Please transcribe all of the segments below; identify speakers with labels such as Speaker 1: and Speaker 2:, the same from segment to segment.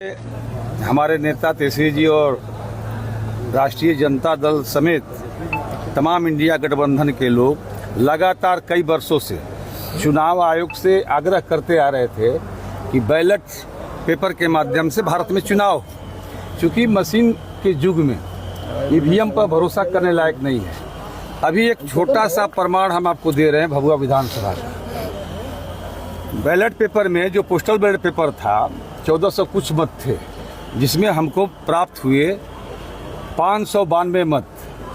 Speaker 1: हमारे नेता तेजस्वी जी और राष्ट्रीय जनता दल समेत तमाम इंडिया गठबंधन के लोग लगातार कई वर्षों से चुनाव आयोग से आग्रह करते आ रहे थे कि बैलेट पेपर के माध्यम से भारत में चुनाव, चूँकि मशीन के युग में ईवीएम पर भरोसा करने लायक नहीं है। अभी एक छोटा सा प्रमाण हम आपको दे रहे हैं भभुआ विधानसभा का। बैलेट पेपर में जो पोस्टल बैलेट पेपर था 1400 कुछ मत थे, जिसमें हमको प्राप्त हुए 592 मत,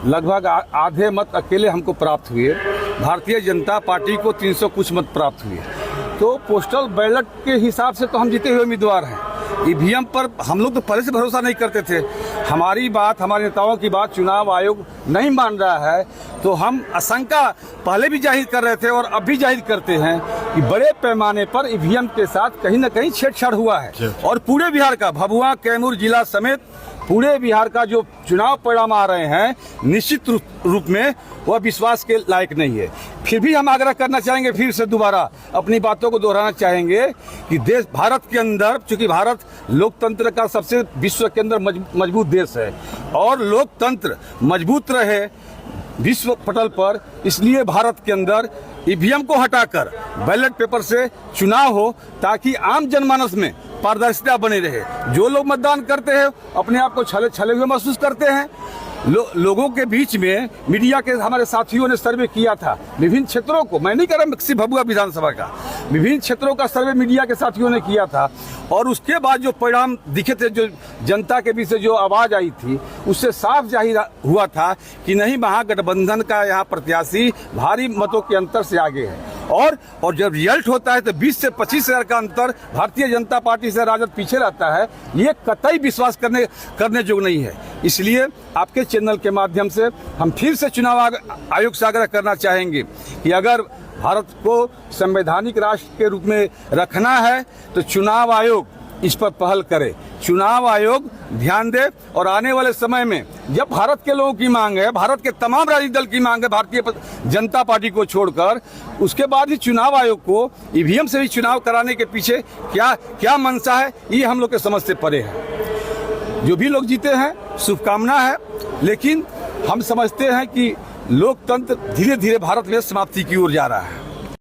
Speaker 1: लगभग आधे मत अकेले हमको प्राप्त हुए। भारतीय जनता पार्टी को 300 कुछ मत प्राप्त हुए। तो पोस्टल बैलेट के हिसाब से तो हम जीते हुए उम्मीदवार हैं। ईवीएम पर हम लोग तो पहले से भरोसा नहीं करते थे। हमारी बात, हमारे नेताओं की बात चुनाव आयोग नहीं मान रहा है, तो हम आशंका पहले भी जाहिर कर रहे थे और अब भी जाहिर करते हैं कि बड़े पैमाने पर ईवीएम के साथ कहीं न कहीं छेड़छाड़ हुआ है। और पूरे बिहार का, भभुआ कैमूर जिला समेत पूरे बिहार का जो चुनाव परिणाम आ रहे हैं, निश्चित रूप में वह विश्वास के लायक नहीं है। फिर भी हम आग्रह करना चाहेंगे, फिर से दोबारा अपनी बातों को दोहराना चाहेंगे कि देश, भारत के अंदर, चूंकि भारत लोकतंत्र का सबसे विश्व के अंदर मजबूत देश है और लोकतंत्र मजबूत रहे विश्व पटल पर, इसलिए भारत के अंदर ईवीएम को हटाकर बैलेट पेपर से चुनाव हो, ताकि आम जनमानस में पारदर्शिता बनी रहे। जो लोग मतदान करते हैं अपने आप को छले हुए महसूस करते हैं। लोगों के बीच में मीडिया के हमारे साथियों ने सर्वे किया था विभिन्न क्षेत्रों को, मैं नहीं कर रहा सिर्फ भभुआ विधानसभा का, विभिन्न क्षेत्रों का सर्वे मीडिया के साथियों ने किया था। और उसके बाद जो परिणाम दिखे थे, जो जनता के बीच से जो आवाज आई थी, उससे साफ जाहिर हुआ था कि नहीं, महागठबंधन का यहाँ प्रत्याशी भारी मतों के अंतर से आगे है। और जब रिजल्ट होता है तो 20 से 25 हजार का अंतर भारतीय जनता पार्टी से राजद पीछे रहता है, ये कतई विश्वास करने योग्य नहीं है। इसलिए आपके चैनल के माध्यम से हम फिर से चुनाव आयोग से आग्रह करना चाहेंगे कि अगर भारत को संवैधानिक राष्ट्र के रूप में रखना है तो चुनाव आयोग इस पर पहल करे, चुनाव आयोग ध्यान दे। और आने वाले समय में जब भारत के लोगों की मांग है, भारत के तमाम राजनीतिक दल की मांग है भारतीय जनता पार्टी को छोड़कर, उसके बाद ही चुनाव आयोग को ईवीएम से भी चुनाव कराने के पीछे क्या मंशा है, ये हम लोग के समझ से परे है। जो भी लोग जीते हैं शुभकामना है, लेकिन हम समझते हैं कि लोकतंत्र धीरे धीरे भारत में समाप्ति की ओर जा रहा है।